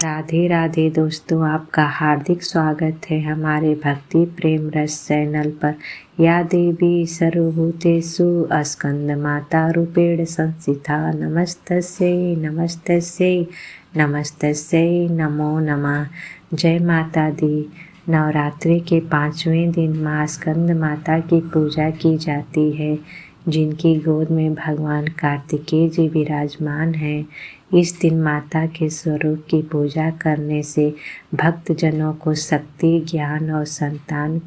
राधे राधे दोस्तों, आपका हार्दिक स्वागत है हमारे भक्ति प्रेम रस चैनल पर। या देवी सर्वभूतेषु स्कंद माता रूपेण संस्थिता नमस्तस्यै नमस्तस्यै नमस्तस्यै नमो नमः। जय माता दी। नवरात्रि के 5वें दिन माँ स्कंद माता की पूजा की जाती है, जिनकी गोद में भगवान कार्तिकेय जी विराजमान हैं। इस दिन माता के स्वरूप की पूजा करने से भक्तजनों को शक्ति, ज्ञान और संतान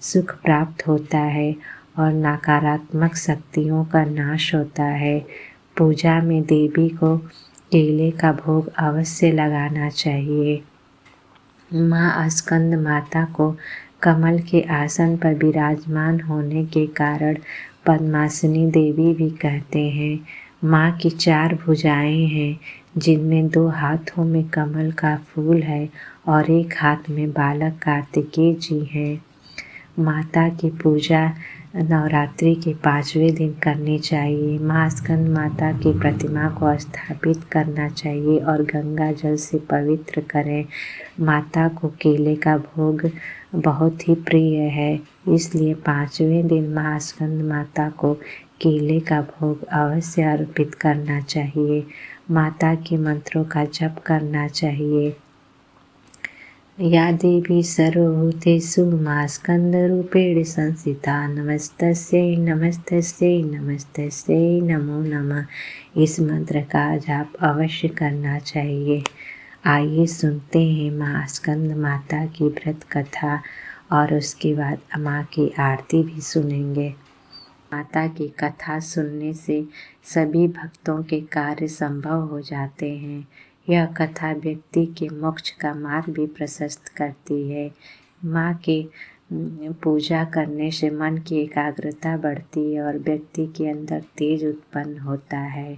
सुख प्राप्त होता है और नकारात्मक शक्तियों का नाश होता है। पूजा में देवी को केले का भोग अवश्य लगाना चाहिए। माँ स्कंद माता को कमल के आसन पर विराजमान होने के कारण पद्मासनी देवी भी कहते हैं। माँ की 4 भुजाएं हैं, जिनमें 2 हाथों में कमल का फूल है और एक हाथ में बालक कार्तिकेय जी हैं। माता की पूजा नवरात्रि के 5वें दिन करनी चाहिए। माँ स्कंद माता की प्रतिमा को स्थापित करना चाहिए और गंगा जल से पवित्र करें। माता को केले का भोग बहुत ही प्रिय है, इसलिए 5वें दिन माँ स्कंद माता को केले का भोग अवश्य अर्पित करना चाहिए। माता के मंत्रों का जप करना चाहिए। या देवी सर्वभूतेषु माँ स्कंद रूपेण संस्थिता नमस्तस्यै नमस्तस्यै नमस्तस्यै नमो नमः। इस मंत्र का जाप अवश्य करना चाहिए। आइए सुनते हैं माँ स्कंद माता की व्रत कथा और उसके बाद माँ की आरती भी सुनेंगे। माता की कथा सुनने से सभी भक्तों के कार्य संभव हो जाते हैं। यह कथा व्यक्ति के मोक्ष का मार्ग भी प्रशस्त करती है। माँ के पूजा करने से मन की एकाग्रता बढ़ती है और व्यक्ति के अंदर तेज उत्पन्न होता है।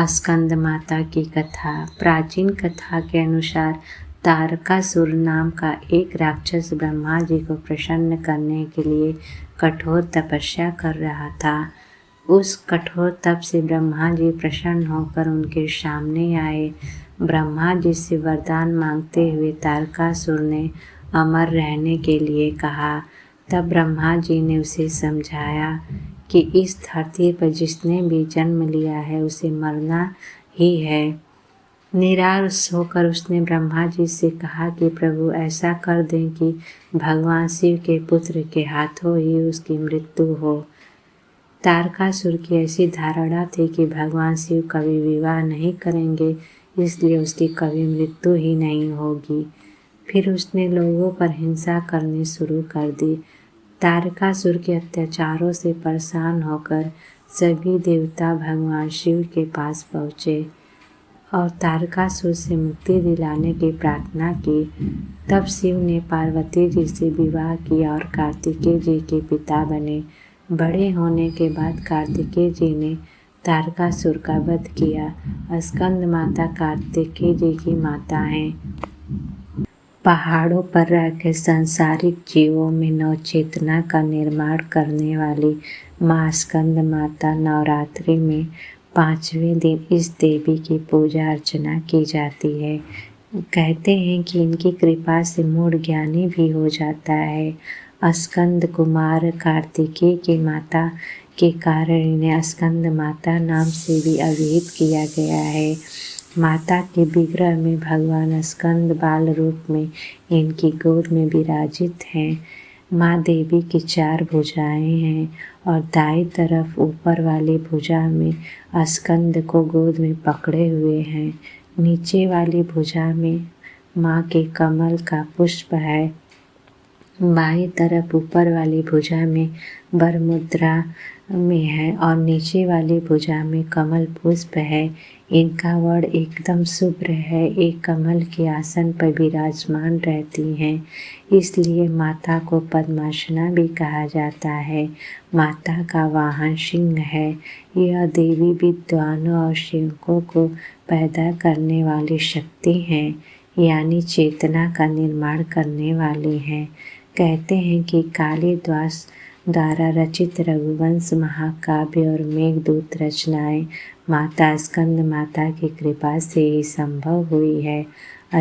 स्कंद माता की कथा। प्राचीन कथा के अनुसार तारकासुर नाम का एक राक्षस ब्रह्मा जी को प्रसन्न करने के लिए कठोर तपस्या कर रहा था। उस कठोर तप से ब्रह्मा जी प्रसन्न होकर उनके सामने आए। ब्रह्मा जी से वरदान मांगते हुए तारकासुर ने अमर रहने के लिए कहा। तब ब्रह्मा जी ने उसे समझाया कि इस धरती पर जिसने भी जन्म लिया है उसे मरना ही है। निराश होकर उसने ब्रह्मा जी से कहा कि प्रभु ऐसा कर दें कि भगवान शिव के पुत्र के हाथों ही उसकी मृत्यु हो। तारकासुर की ऐसी धारणा थी कि भगवान शिव कभी विवाह नहीं करेंगे, इसलिए उसकी कभी मृत्यु ही नहीं होगी। फिर उसने लोगों पर हिंसा करनी शुरू कर दी। तारकासुर के अत्याचारों से परेशान होकर सभी देवता भगवान शिव के पास पहुँचे और तारकासुर से मुक्ति दिलाने की प्रार्थना की। तब शिव ने पार्वती जी से विवाह किया और कार्तिकेय जी के पिता बने। बड़े होने के बाद कार्तिकेय जी ने तारकासुर का वध किया। स्कंद माता कार्तिकेय जी की माता हैं। पहाड़ों पर रहकर सांसारिक जीवों में नवचेतना का निर्माण करने वाली माँ स्कंद माता नवरात्रि में 5वें दिन इस देवी की पूजा अर्चना की जाती है। कहते हैं कि इनकी कृपा से मूढ़ ज्ञानी भी हो जाता है। स्कंद कुमार कार्तिकेय की माता के कारण इन्हें स्कंद माता नाम से भी अभिहित किया गया है। माता के विग्रह में भगवान स्कंद बाल रूप में इनकी गोद में विराजित हैं। माँ देवी की 4 भुजाएं हैं और दाईं तरफ ऊपर वाली भुजा में स्कंद को गोद में पकड़े हुए हैं। नीचे वाली भुजा में माँ के कमल का पुष्प है। बाईं तरफ ऊपर वाली भुजा में वरमुद्रा में है और नीचे वाली भुजा में कमल पुष्प है। इनका वर्ण एकदम शुभ्र है। एक कमल के आसन पर विराजमान रहती हैं, इसलिए माता को पद्मासना भी कहा जाता है। माता का वाहन सिंह है। यह देवी विद्वानों और सेवकों को पैदा करने वाली शक्ति हैं, यानी चेतना का निर्माण करने वाली हैं। कहते हैं कि कालिदास द्वारा रचित रघुवंश महाकाव्य और मेघदूत रचनाएं माता स्कंद माता की कृपा से ही संभव हुई है।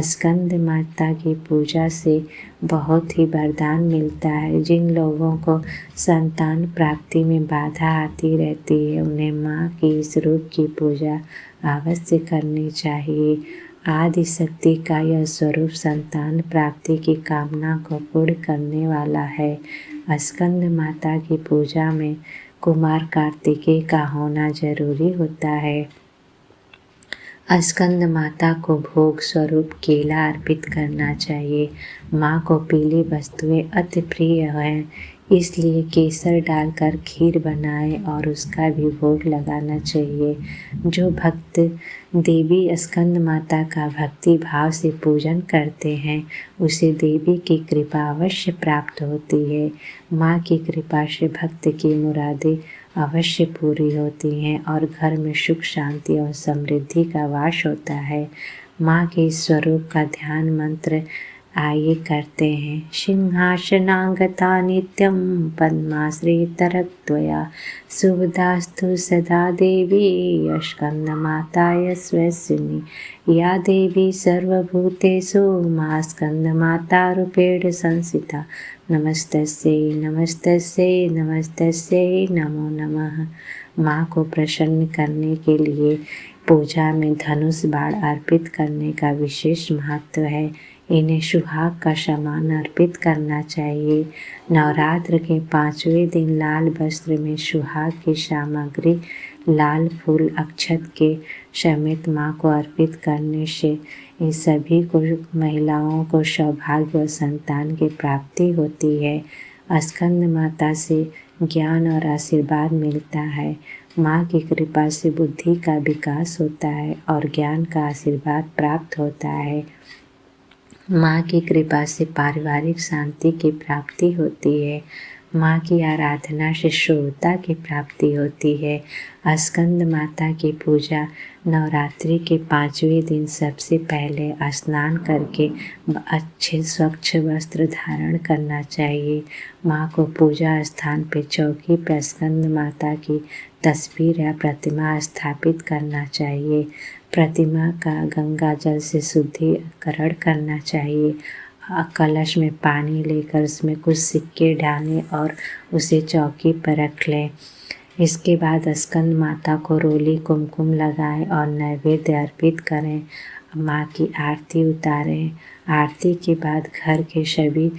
स्कंद माता की पूजा से बहुत ही वरदान मिलता है। जिन लोगों को संतान प्राप्ति में बाधा आती रहती है, उन्हें माँ की इस रूप की पूजा अवश्य करनी चाहिए। आदि शक्ति का यह स्वरूप संतान प्राप्ति की कामना को पूर्ण करने वाला है। स्कंद माता की पूजा में कुमार कार्तिकेय का होना जरूरी होता है। स्कंद माता को भोग स्वरूप केला अर्पित करना चाहिए। माँ को पीली वस्तुएं अति प्रिय हैं, इसलिए केसर डालकर खीर बनाएं और उसका भी भोग लगाना चाहिए। जो भक्त देवी स्कंद माता का भक्ति भाव से पूजन करते हैं, उसे देवी की कृपा अवश्य प्राप्त होती है। माँ की कृपा से भक्त की मुरादें अवश्य पूरी होती हैं और घर में सुख शांति और समृद्धि का वास होता है। माँ के स्वरूप का ध्यान मंत्र आइए करते हैं। सिंहासनागता नित्यं पद्माश्रितरक्त्वया शुभदास्तु सदा देवी स्कंदमाताय स्वस्तिनी। या देवी सर्वभूतेषु मा स्कंदमाता रूपेण संस्थिता। नमस्तस्यै नमस्तस्यै नमस्तस्यै नमो नमः। माँ को प्रसन्न करने के लिए पूजा में धनुष बाण अर्पित करने का विशेष महत्व है। इन्हें सुहाग का सामान अर्पित करना चाहिए। नवरात्र के 5वें दिन लाल वस्त्र में सुहाग की सामग्री लाल फूल अक्षत के समेत माँ को अर्पित करने से इन सभी को महिलाओं को सौभाग्य और संतान की प्राप्ति होती है। स्कंद माता से ज्ञान और आशीर्वाद मिलता है। माँ की कृपा से बुद्धि का विकास होता है और ज्ञान का आशीर्वाद प्राप्त होता है। माँ की कृपा से पारिवारिक शांति की प्राप्ति होती है। माँ की आराधना से शुभता की प्राप्ति होती है। स्कंद माता की पूजा नवरात्रि के 5वें दिन सबसे पहले स्नान करके अच्छे स्वच्छ वस्त्र धारण करना चाहिए। माँ को पूजा स्थान पर चौकी पर स्कंद माता की तस्वीर या प्रतिमा स्थापित करना चाहिए। प्रतिमा का गंगा जल से शुद्धिकरण करना चाहिए। कलश में पानी लेकर उसमें कुछ सिक्के डालें और उसे चौकी पर रख लें। इसके बाद स्कंद माता को रोली कुमकुम लगाएं और नैवेद्य अर्पित करें। माँ की आरती उतारें। आरती के बाद घर के सभी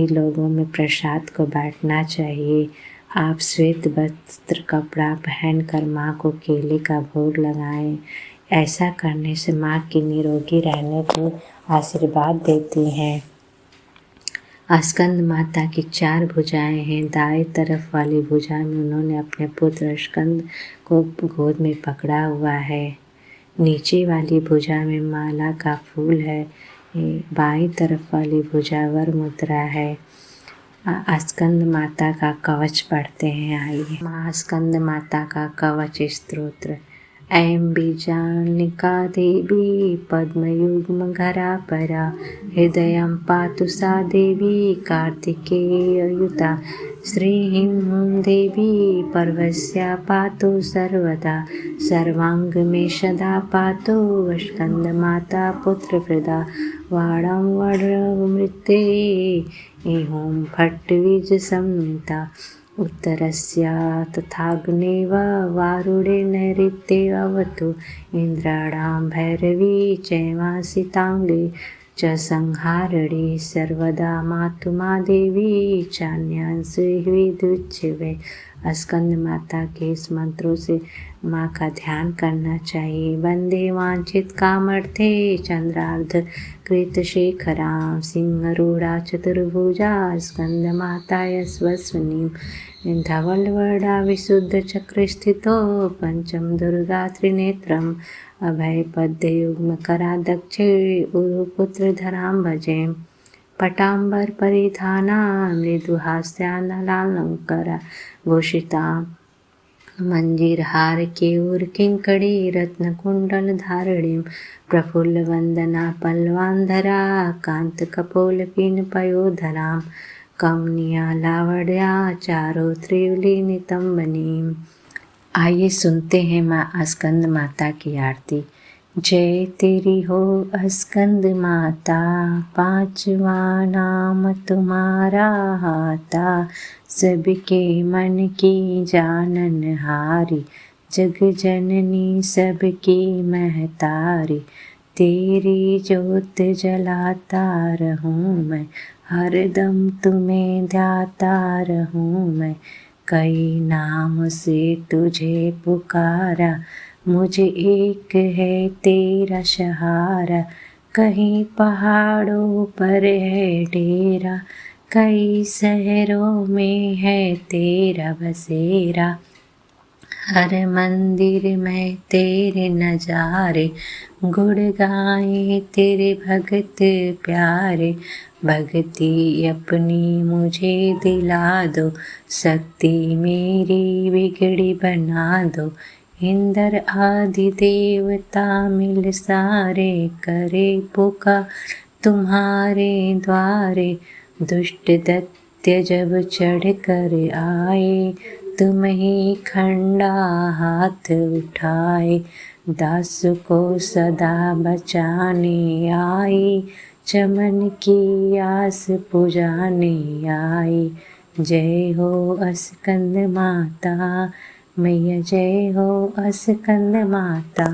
लोगों में प्रसाद को बांटना चाहिए। आप श्वेत वस्त्र कपड़ा पहनकर माँ को केले का भोग लगाएं। ऐसा करने से माँ की निरोगी रहने की आशीर्वाद देती हैं। स्कंद माता की 4 भुजाएं हैं। दाएं तरफ वाली भुजा में उन्होंने अपने पुत्र स्कंद को गोद में पकड़ा हुआ है। नीचे वाली भुजा में माला का फूल है। बाईं तरफ वाली भुजा वर मुद्रा है। स्कंद माता का कवच पढ़ते हैं। आइए माँ स्कंद माता का कवच स्तोत्र। ऐं बीजानिका देवी पद्मयुग्मधरा परा हृदयं पातु सा देवी कार्तिकेययुता। श्रीं हूं देवी पर्वस्या पातु सर्वदा सर्वांग में सदा पातु स्कंद माता पुत्रप्रदा। वाणं वडमृत्ये हूं फट्टबीज संहिता। उत्तरस्या तथाग्नेव वारुणे नैऋत्ये अवतु। इन्द्राणां भैरवी चैवांसिताङ्गे च संहारिणी सर्वदा मातु मा देवी चान्यांसि विदुच्यवे। स्कंद माता के इस मंत्रों से माँ का ध्यान करना चाहिए। वंदे वांछित कामर्थे चंद्रार्ध कृत शेखरां सिंहरूढ़ा चतुर्भुजा स्कंद माताय स्वस्वनीं। धवलवर्णा विशुद्ध चक्र स्थितो पंचम दुर्गा त्रिनेत्रम। अभय पद्य युग्म करा दक्षिणे उरुपुत्र धरां भजे। पटांबर परिधाना मृदुहास्यानलालंकरा भूषिता। मंजीर हार केयूर किंकड़ी रत्न कुंडल धारणीं। प्रफुल्ल वंदना पल्लवांधरा कांत कपोल पिन पयोधरां। कमनिया लावड्या चारों त्रिवली नितंबनी। आइए सुनते हैं माँ स्कंद माता की आरती। जय तेरी हो स्कंद माता, पांचवा नाम तुम्हारा हाता, सबके मन की जानन हारी, जग जननी सबकी महतारी। तेरी जोत जलाता रहूं मैं, हरदम तुम्हें ध्याता रहूं मैं। कई नाम से तुझे पुकारा, मुझे एक है तेरा सहारा। कहीं पहाड़ों पर है डेरा, कई शहरों में है तेरा बसेरा। हर मंदिर में तेरे नजारे, गुण गाए तेरे भगत प्यारे। भक्ति अपनी मुझे दिला दो, शक्ति मेरी बिगड़ी बना दो। इंद्र आदि देवता मिल सारे, करे पुकार तुम्हारे द्वारे। दुष्ट दैत्य जब चढ़ कर आए, तुम ही खंडा हाथ उठाए। दास को सदा बचाने आई, चमन की आस पुजाने आई। जय हो स्कंद माता मैया, जय हो स्कंद माता।